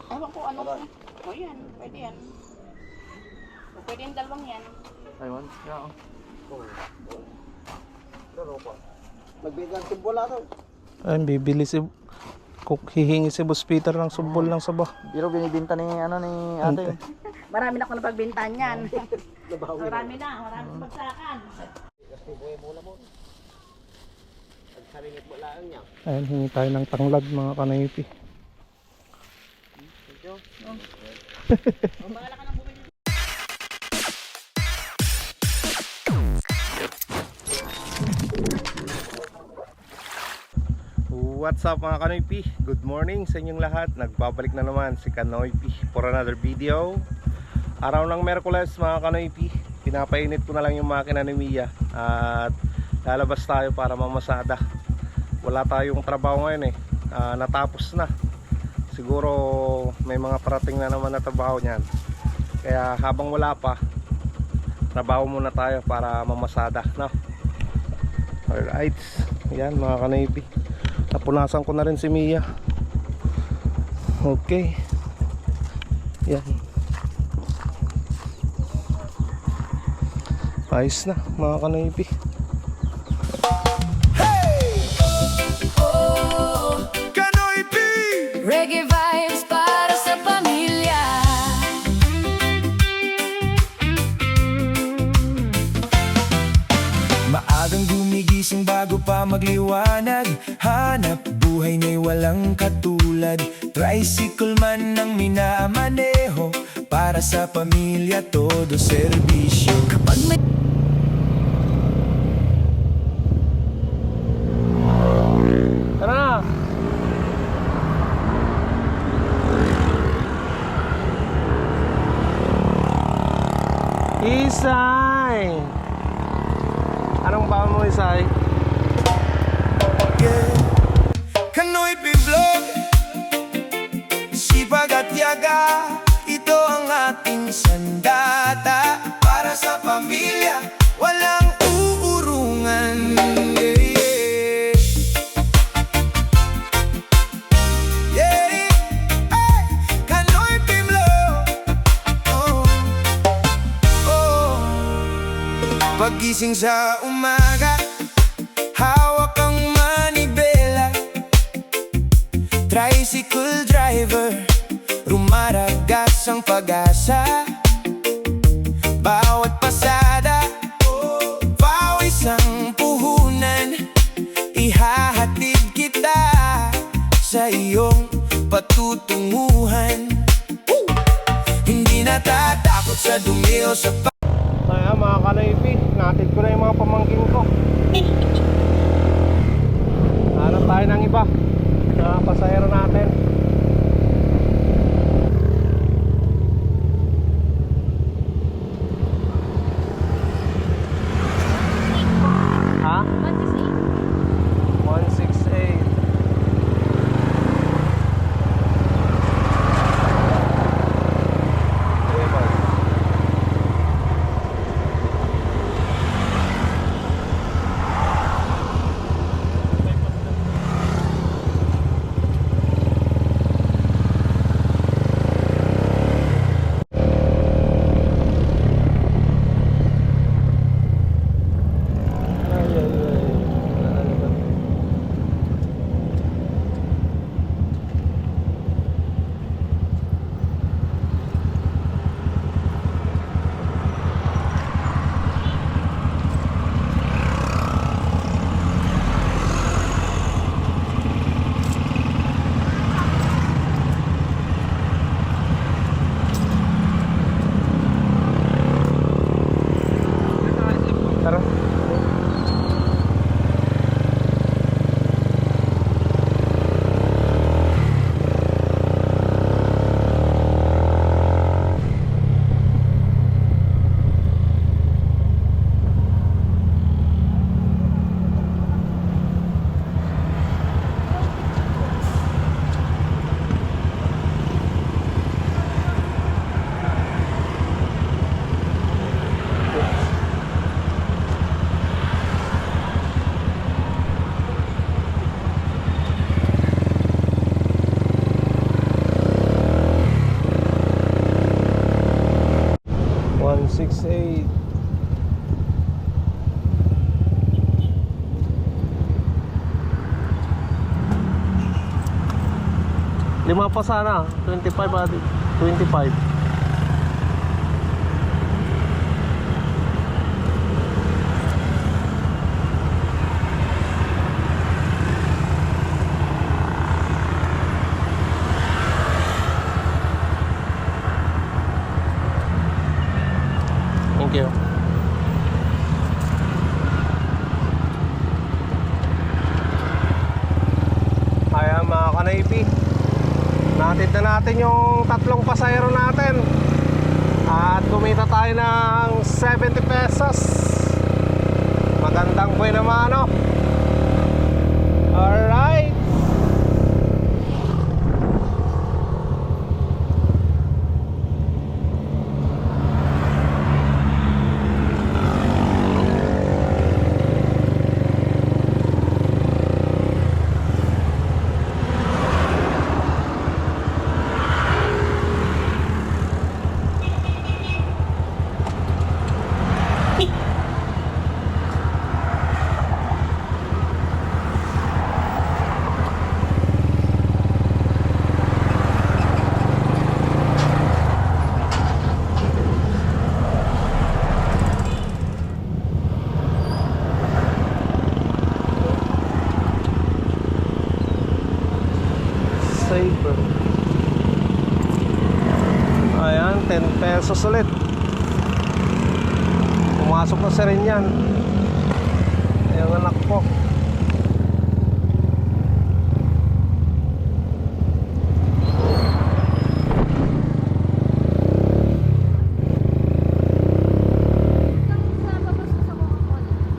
Ewan ko ano. O yan, pwede yan. Pwede yung dalawang yan. Ayun, yeah. Magbigyan simbola to. Ayun, bibili si hihingi si Boss Peter ng sumbol ng saba. Pero binibinta ni ano ni ate. Marami na ako napagbintahan yan. Marami na, marami pagsakan. Ayun, hingi tayo ng tanglad mga kanaypi. Bahala ka nang bumili. What's up mga Kanoypi? Good morning sa inyong lahat. Nagbabalik na naman si Kanoypi for another video. Araw ng Merkules mga Kanoypi, pinapainit ko na lang yung makina ni Mia at lalabas tayo para mamasada. Wala tayong trabaho ngayon natapos na. Siguro may mga parating na naman na trabaho niyan. Kaya habang wala pa, trabaho muna tayo para mamasada, no? Alright, yan mga Kanoypi. Napunasan ko na rin si Mia. Okay. Yan. Ayos na mga Kanoypi. Kanoypi! Reggae vibes para sa pamilya. Maagang gumigising bago pa magliwanag. Hanap buhay na'y walang katulad. Tricycle man ang minamaneho. Para sa pamilya todo serbisyo. Kapag may Tara na! Isay! Anong baon mo, Isay? Kanoypi vlog, sipag at yaga, ito ang ating sandata. Para sa pamilya, walang uurungan. Kanoypi vlog, pagising sa umaga, hawak ang manibela. Tricycle driver, rumaragas ang pag-asa. Bawat pasada, pawis ang puhunan. Ihahatid kita sa iyong patutunguhan. Hindi natatakot sa dumi o sa Ayan mga Kanoypi, natid ko na yung mga pamangkin ko. Hanap tayo ng iba na pasahero natin. Ha? 168. 268. Lima pa sana, 25 adi. 25. Thank you. Ayan mga ka-Navy, natid na natin yung tatlong pasahero natin at kumita tayo ng 70 pesos. Magandang buhay naman, no? Alright. Saver. Ayan, 10 pesos ulit. Pumasok na sa rin yan. Ayan anak ko.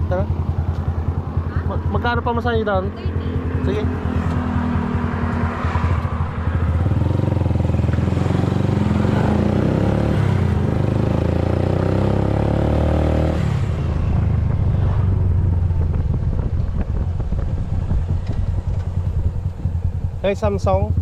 Tara. Magkano pa masahe doon? Sige. Hey, Samsung.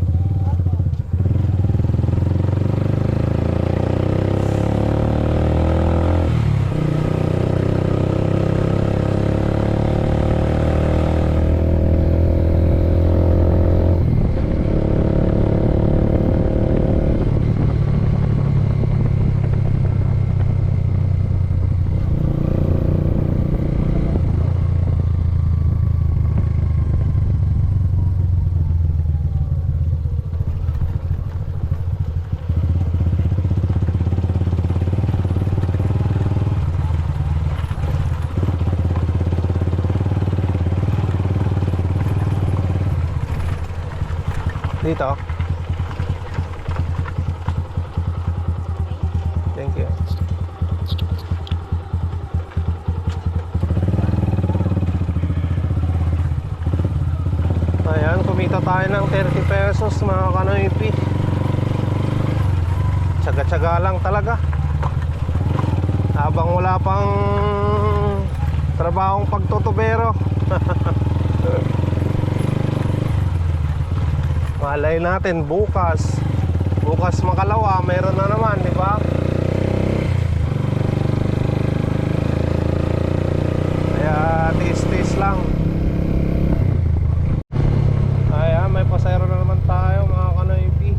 Dito. Thank you. Ayan, kumita tayo ng 30 pesos mga ka-Navy. Tsaga-tsaga lang talaga. Habang wala pang trabahong pagtutubero. Malay natin bukas makalawa meron na naman, di ba? Kaya tis-tis lang. Ayan, may pasayro na naman tayo mga ka-Navy.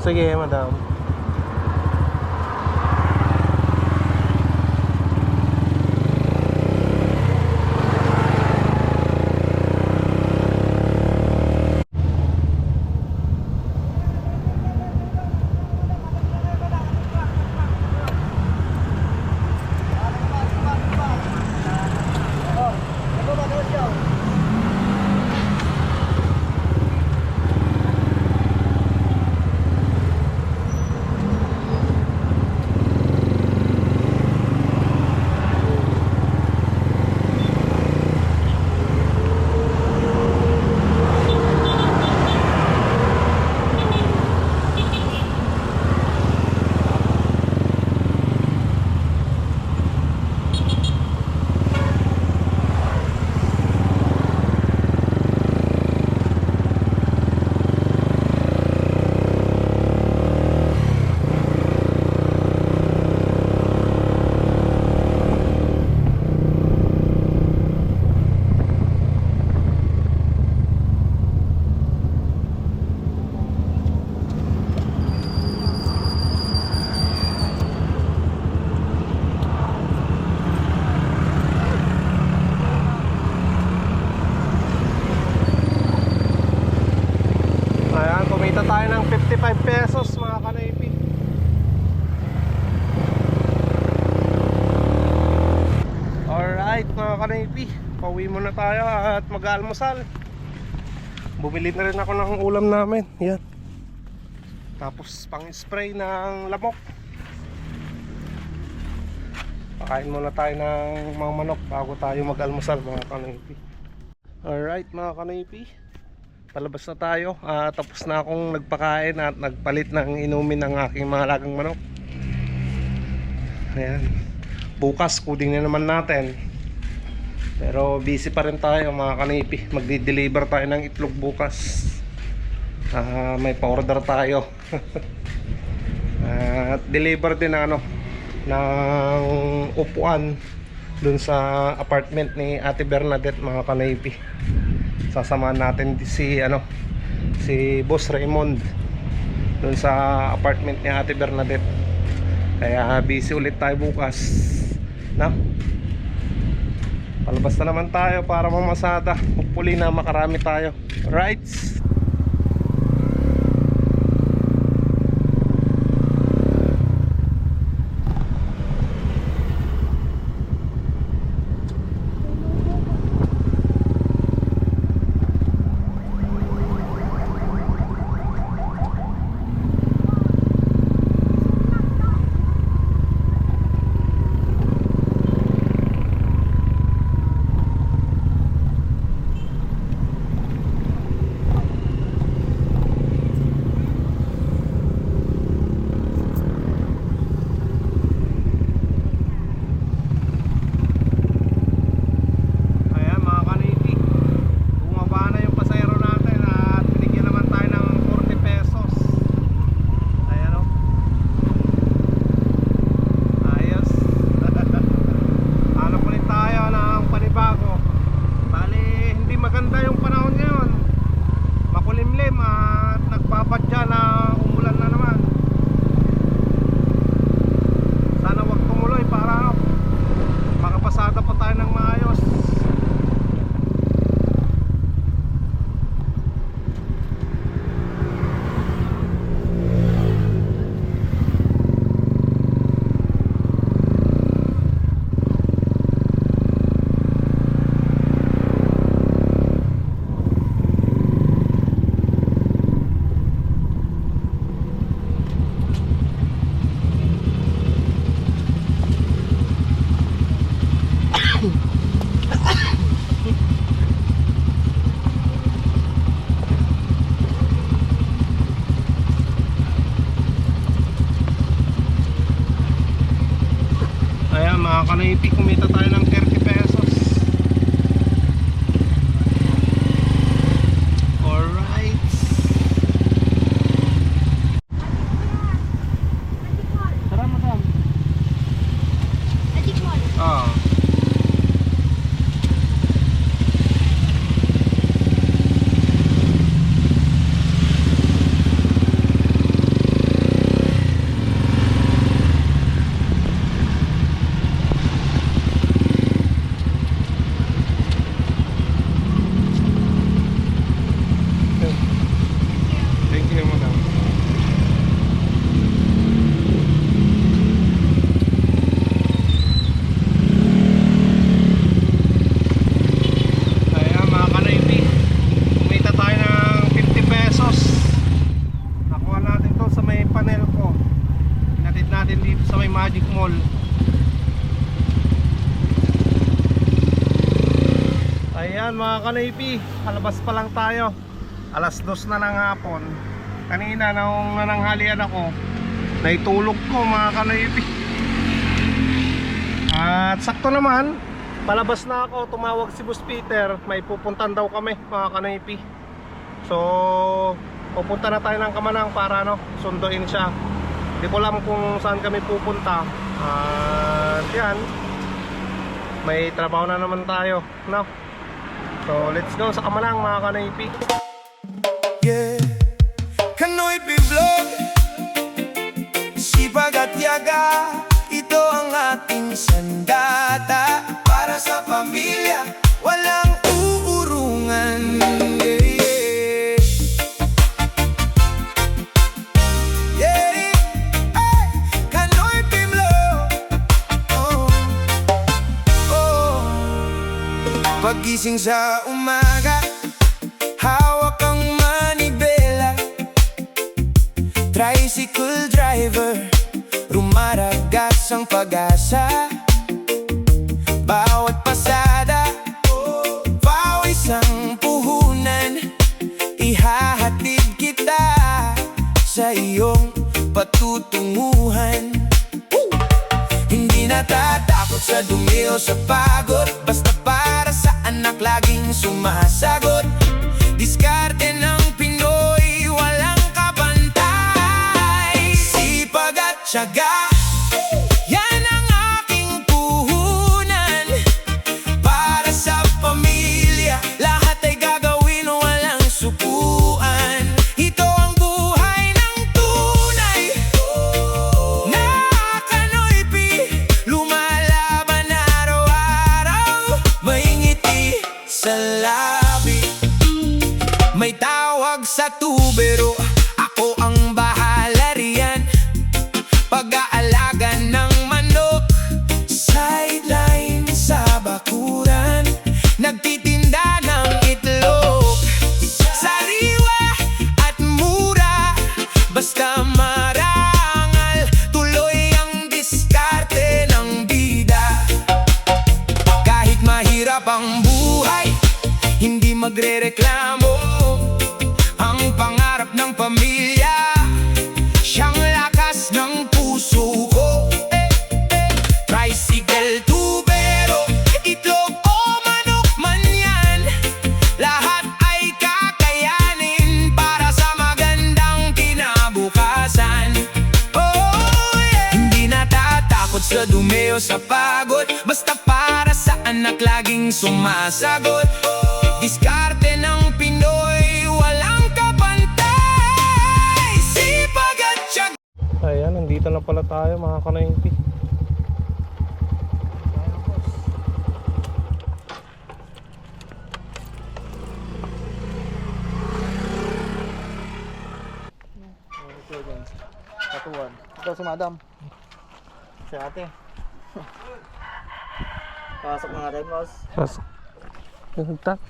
Sige madam. kanaypi, pauwi muna tayo at mag-almusal. Bumili na rin ako ng ulam namin. Yan. Tapos pang spray ng lamok. Pakain muna tayo ng mga manok bago tayo mag-almusal mga kanaypi. Alright mga kanaypi, palabas na tayo. Tapos na akong nagpakain at nagpalit ng inumin ng aking mga alagang manok. Ayan. Bukas kuding na naman natin. Pero busy pa rin tayo mga kanaypi. Magdi-deliver tayo ng itlog bukas. May pa-order tayo. At deliver din ng ng upuan dun sa apartment ni Ate Bernadette mga kanaypi. Sasamahan natin si Boss Raymond dun sa apartment ni Ate Bernadette. Kaya busy ulit tayo bukas. Palabas na naman tayo para mamasada. Hopefully na makarami tayo. Right? Mga kanaypi, kumita tayo ng 30 pesos. Alright. Tara mo tam. Ayan mga kanaypi, palabas pa lang tayo. Alas 2 na ng hapon. Kanina nung nananghalian ako, naitulog ko mga kanaypi. At sakto naman, palabas na ako, tumawag si Boss Peter. May pupuntan daw kami mga kanaypi. So pupunta na tayo ng Kamanang para sunduin siya. Hindi ko alam kung saan kami pupunta. At yan, may trabaho na naman tayo, So let's go sa Kamanang mga kanaypi. Yeah, Kanoypi Vlog, sipag at yaga, ito ang ating sandata. Para sa pamilya, walang uurungan. Gising sa umaga, hawak ang manibela. Tricycle driver, rumaragas ang pag-asa. Bawat pasada, pawis ang puhunan. Ihahatid kita sa iyong patutunguhan. Hindi natatakot sa dumi o sa pagod, basta para sa anak laging sumasagot. Diskarte ng Pinoy, walang kabantay. Sipag at tiyaga, yan ang aking puhunan. Para sa pamilya, lahat ay gagawin, walang supuan. Ito ang buhay ng tunay na Kanoy P. Lumalaban araw-araw, may ngiti sa labi, may tawag sa tubero. Ako ang bahala riyan, pag-aalaga ng manok. Sideline sa bakuran, nagtitinda ng itlog. Sariwa at mura, basta marangal. Tuloy ang diskarte ng bida. Kahit mahirap ang buhay, hindi magrereklamo. Ang pangarap ng pamilya, siyang lakas ng puso ko. Tricycle, tubero, itlog o manok man yan, lahat ay kakayanin para sa magandang kinabukasan. Oh, yeah. Hindi natatakot sa dumi o sa pagod, basta para sa anak laging sumasagot. Diskarte ng Pinoy, walang kapantay. Sipag at tiyaga. Ayan, nandito na pala tayo mga Kanoy P. Katuan. Ito si madam. Si ate. Pasok na natin, boss. Pasok. Nagtag.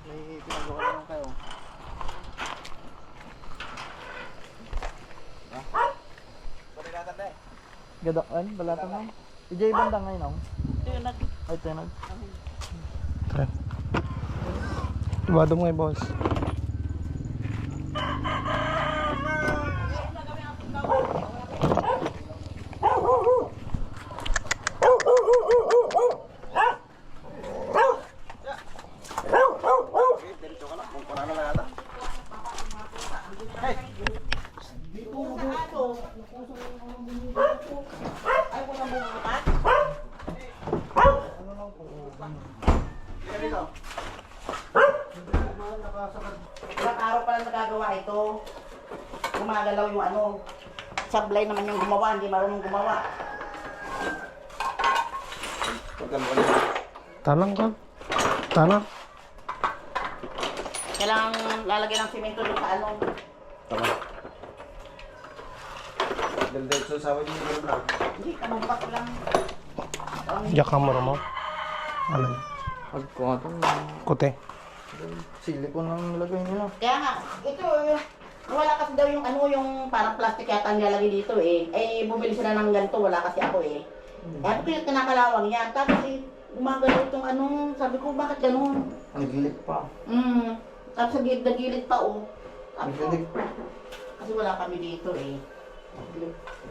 May pinagawa naman kayo. Gadaan, balatan mo. Si Jay Banda ngayon, no? Ito yung nag... Ay, ito yun. Okay. Tubado mo ngayon, boss. Ilang araw pa lang nagagawa ito. Gumagalaw yung ano. Sablay naman yung gumawa, hindi marunong gumawa. Talang ka. Talang. Kailangan lalagyan ng simento doon sa ano. Tama. Diretso sa akin yung lang. Hindi, kamabak lang. Diyak ang maro mo. Alam. Pagkuha ito. Kote. Silicone ang nilagay nila. Kaya nga, ito, wala kasi daw yung ano, yung parang plastic yata ang nilalagay dito eh. Eh, bumili sila ng ganito, wala kasi ako eh. Kaya ito yung kinakalawang yan. Tapos eh, gumagalaw itong ano, sabi ko, bakit ganun? Ang gilit pa. Tapos sa gilid na gilid pa oh. Sabi ko, Gilig. kasi wala kami dito eh.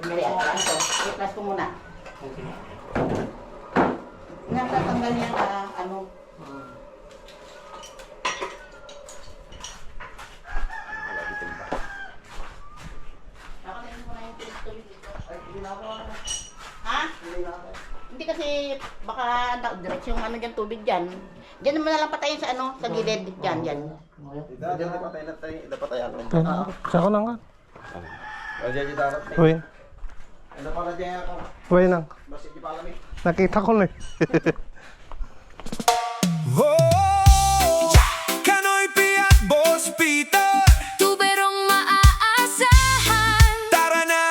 Dali, atras ko. I-press ko muna. Natatanggal niya ano. Nakatayin ko na yung tuloy dito. Ha? Hindi kasi baka diretso yung ano dyan, tubig dyan. Diyan naman na lang patayin sa ano, sa gilid. Dyan, dyan. Diyan na patay na tayo. Dapat tayo. Sako lang ka. Diyan yung darat. Uy. Ano pala dyan ako? Uy nang. Basta di pa alam eh. Nakita ko na eh. Oh, Kanoy P at Boss Peter, Tuberong maaasahan. tara na,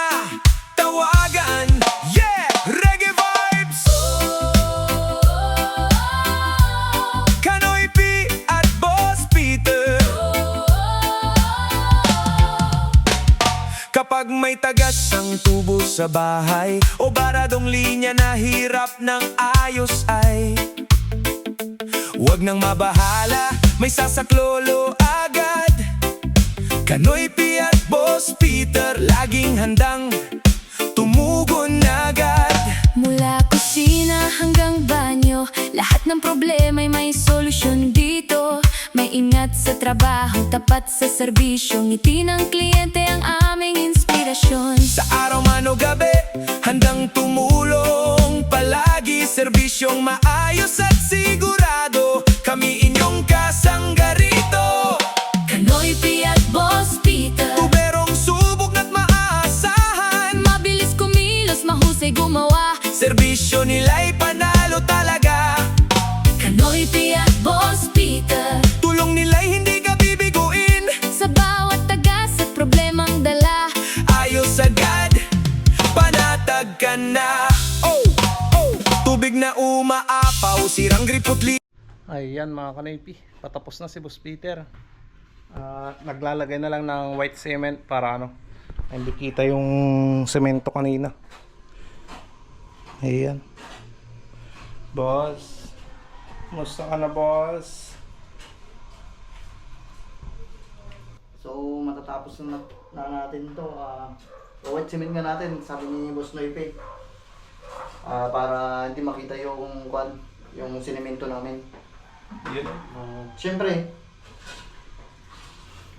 tawagan. Yeah, reggae vibes. Kanoy P at Boss Peter. Kapag may tagas ang tubo sa bahay o baradong linya na hirap ng ayos ay huwag nang mabahala, may sasaklolo agad. Kanoy P at Boss Peter, laging handang tumugon agad. Mula kusina hanggang banyo, lahat ng problema'y may solusyon dito. May ingat sa trabaho, tapat sa serbisyo, ngiti ng kliyente ang aming inspirasyon. Sa araw man o gabi, handang tumulong palagi, serbisyong maayos at sigurado, kami inyong kasangga rito. Kanoy P at Boss Peter, Tuberong subok na't maaasahan, mabilis kumilos, mahusay gumawa. serbisyo nila'y panalo talaga. Kanoy P at Boss Peter, Tulong nila'y hindi ka bibiguin, sa bawat tagas at problemang dala. ayos agad, panatag ka na. Oh, oh. Tubig na umaapaw, sirang gripot Ayan mga kanoypi, patapos na si Boss Peter. Naglalagay na lang ng white cement para hindi kita yung semento kanina. Ayan. Boss, musta ka na, boss? So matatapos na natin to. White cement nga natin, sabi ni Boss Noype. Para hindi makita yung yung sinemento namin. Yun. Siyempre,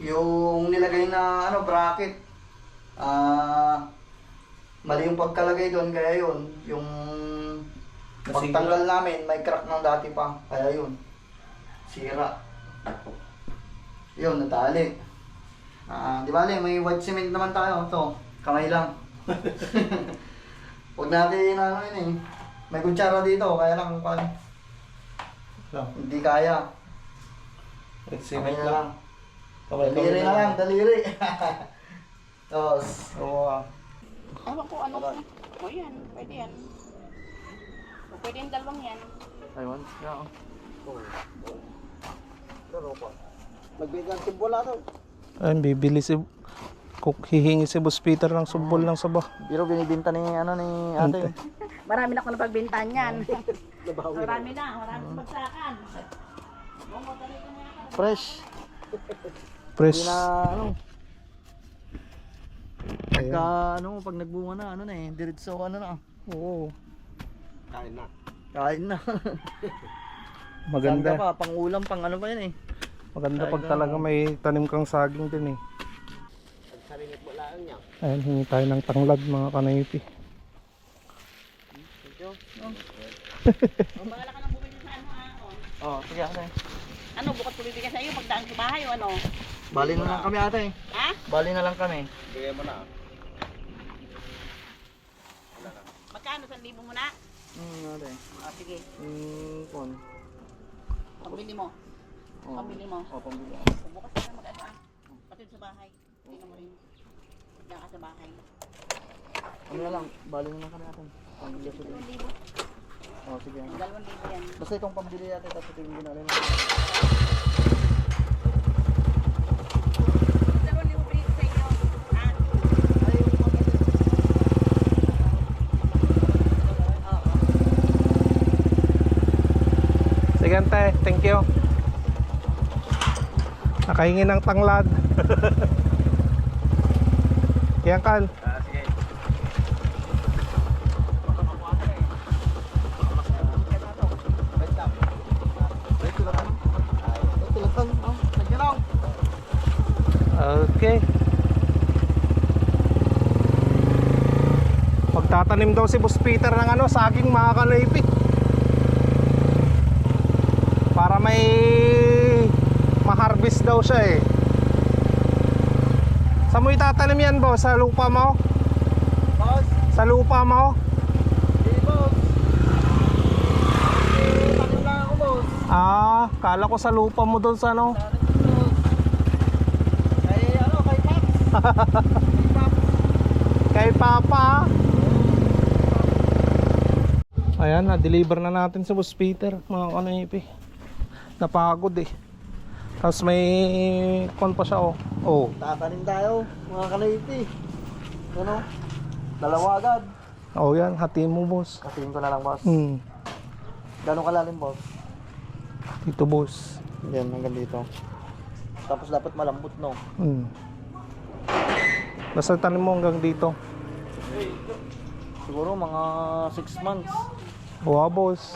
yung nilagay na bracket, mali yung pagkalagay doon, kaya yun, yung pagtanggal namin, may crack ng dati pa, kaya yun, sira. Yun, natali. Di ba, may white cement naman tayo, to, kamay lang. Huwag natin, may kutsara dito, kaya lang, hindi kaya. White Kamay cement na lang. Kamay Daliri na lang, daliri. Tapos, Ewan ko ano. O yan, pwede yan. O, pwede yung dalawang yan. ayun, yeah. Magbigyan tibola to. Ayun, bibili si hihingi si Boss Peter ng subbol ng saba. Pero binibinta ni ni ate. Marami na ako napagbintahan yan. Marami na, marami pagsakan. Fresh. Press. Hindi na Ayan. pag nagbunga na diretso na. Oo. Kain na. Kain na. Maganda. Saan ka pa, pang ulam, pang pa yan Maganda pag talaga may tanim kang saging din eh. Ayan, hingi tayo ng tanglad mga kanoypi. O, bahala ka nang bumili sa Oh, sige ate. Ano, bukas ko bibigyan sa iyo pagdaan sa bahay o ano? Bali na lang kami ate. Ha? Bali na lang kami. Bigyan mo na. Magkano? 1,000 mo na? Ate. Sige, Kon. pambili mo. Oh. Pambili mo. Oh, pambili. O, bukas ka na mag-asa. Pati sa bahay. Tingnan mo rin. Diyan ka sa bahay. Ano na lang, bali na lang kami ate. Pambili ko din. 2,000. Oh, sige. 2,000 yan. Basta itong pambili ate, tapos ito yung binali na. 2,000 bili ko sa inyo. Ha? Sige ante, thank you. Nakahingi ng tanglad. Yan Kal. Sige. Okay. Pagtatanim daw si Boss Peter ng saging mga kanoypi. Para may ma-harvest daw siya eh. Saan mo itatanim yan, boss? Sa lupa mo? Boss, Sa lupa mo? hey boss. Takot lang ako boss. Ah, kala ko sa lupa mo doon sa ano. Kay ano, kay Pax. Kay Papa. Ayan, na-deliver na natin si Boss Peter, mga kanipi. Napagod eh. Tapos may kon pa siya oh. Oh, Tatanim tayo, mga kalaiti. Ano? Dalawa agad. oh yan, hatiin mo boss. Katiin ko na lang, boss. Gano'ng kalalim, boss? Dito boss. Yan, hanggang dito. Tapos dapat malambot, no? Basta tanim mo hanggang dito. Siguro mga 6 months. Wow boss.